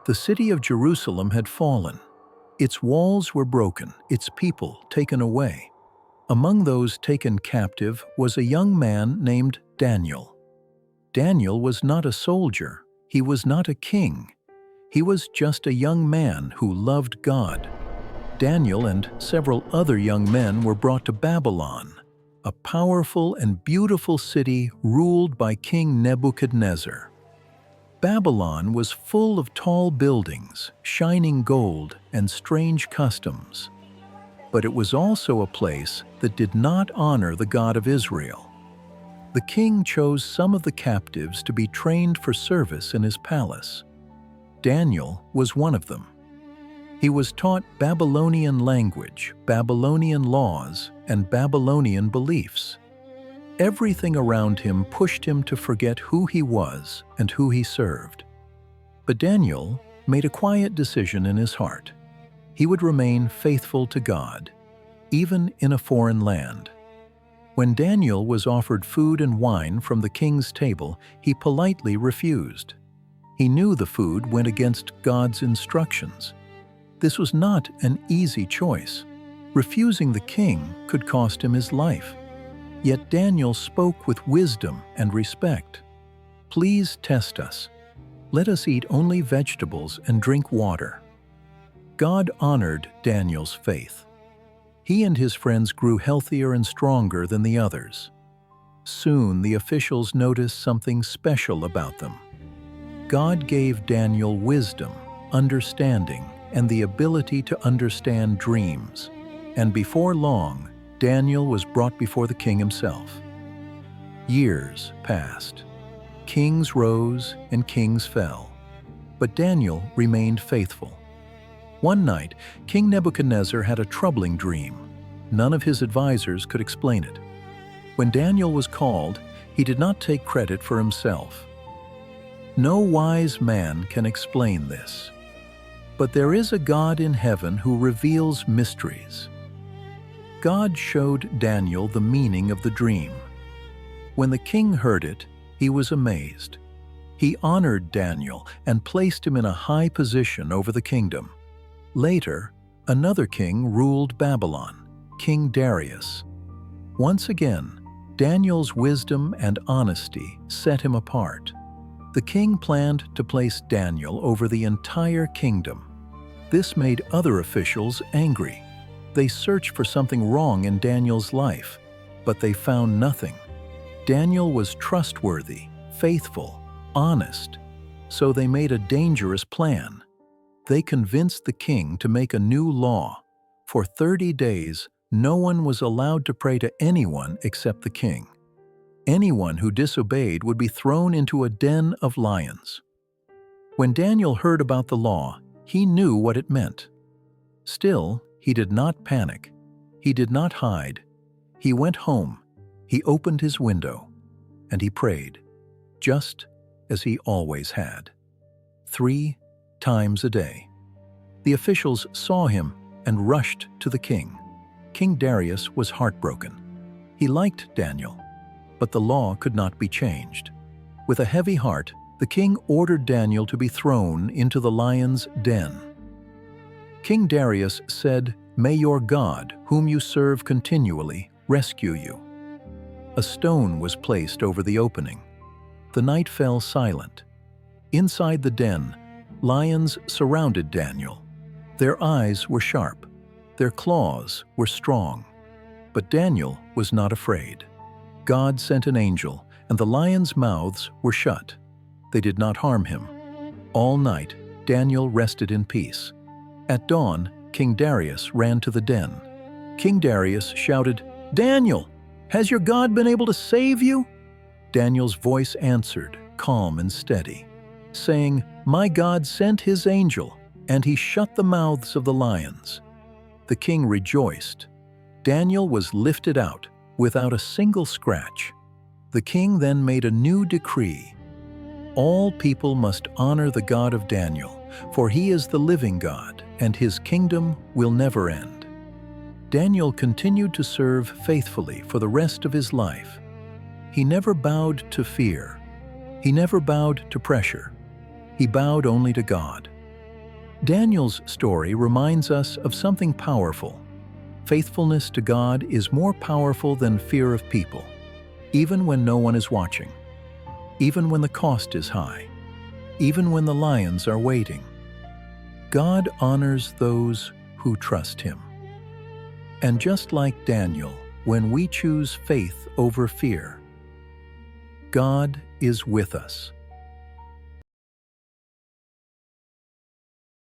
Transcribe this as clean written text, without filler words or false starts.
The city of Jerusalem had fallen. Its walls were broken, its people taken away. Among those taken captive was a young man named Daniel. Daniel was not a soldier. He was not a king. He was just a young man who loved God. Daniel and several other young men were brought to Babylon, a powerful and beautiful city ruled by King Nebuchadnezzar. Babylon was full of tall buildings, shining gold, and strange customs. But it was also a place that did not honor the God of Israel. The king chose some of the captives to be trained for service in his palace. Daniel was one of them. He was taught Babylonian language, Babylonian laws, and Babylonian beliefs. Everything around him pushed him to forget who he was and who he served. But Daniel made a quiet decision in his heart. He would remain faithful to God, even in a foreign land. When Daniel was offered food and wine from the king's table, he politely refused. He knew the food went against God's instructions. This was not an easy choice. Refusing the king could cost him his life. Yet Daniel spoke with wisdom and respect. "Please test us. Let us eat only vegetables and drink water." God honored Daniel's faith. He and his friends grew healthier and stronger than the others. Soon the officials noticed something special about them. God gave Daniel wisdom, understanding, and the ability to understand dreams. And before long, Daniel was brought before the king himself. Years passed. Kings rose and kings fell. But Daniel remained faithful. One night, King Nebuchadnezzar had a troubling dream. None of his advisors could explain it. When Daniel was called, he did not take credit for himself. No wise man can explain this. But there is a God in heaven who reveals mysteries. God showed Daniel the meaning of the dream. When the king heard it, he was amazed. He honored Daniel and placed him in a high position over the kingdom. Later, another king ruled Babylon, King Darius. Once again, Daniel's wisdom and honesty set him apart. The king planned to place Daniel over the entire kingdom. This made other officials angry. They searched for something wrong in Daniel's life, but they found nothing. Daniel was trustworthy, faithful, honest, so they made a dangerous plan. They convinced the king to make a new law. For 30 days, no one was allowed to pray to anyone except the king. Anyone who disobeyed would be thrown into a den of lions. When Daniel heard about the law, he knew what it meant. Still, he did not panic. He did not hide. He went home. He opened his window, and he prayed, just as he always had. 3 times a day. The officials saw him and rushed to the king. King Darius was heartbroken. He liked Daniel, but the law could not be changed. With a heavy heart, the king ordered Daniel to be thrown into the lion's den. King Darius said, "May your God, whom you serve continually, rescue you." A stone was placed over the opening. The night fell silent. Inside the den, lions surrounded Daniel. Their eyes were sharp. Their claws were strong. But Daniel was not afraid. God sent an angel, and the lions' mouths were shut. They did not harm him. All night, Daniel rested in peace. At dawn, King Darius ran to the den. King Darius shouted, "Daniel, has your God been able to save you?" Daniel's voice answered, calm and steady, saying, "My God sent his angel, and he shut the mouths of the lions." The king rejoiced. Daniel was lifted out without a single scratch. The king then made a new decree. All people must honor the God of Daniel, for he is the living God, and his kingdom will never end. Daniel continued to serve faithfully for the rest of his life. He never bowed to fear. He never bowed to pressure. He bowed only to God. Daniel's story reminds us of something powerful. Faithfulness to God is more powerful than fear of people, even when no one is watching, even when the cost is high, even when the lions are waiting. God honors those who trust Him. And just like Daniel, when we choose faith over fear, God is with us.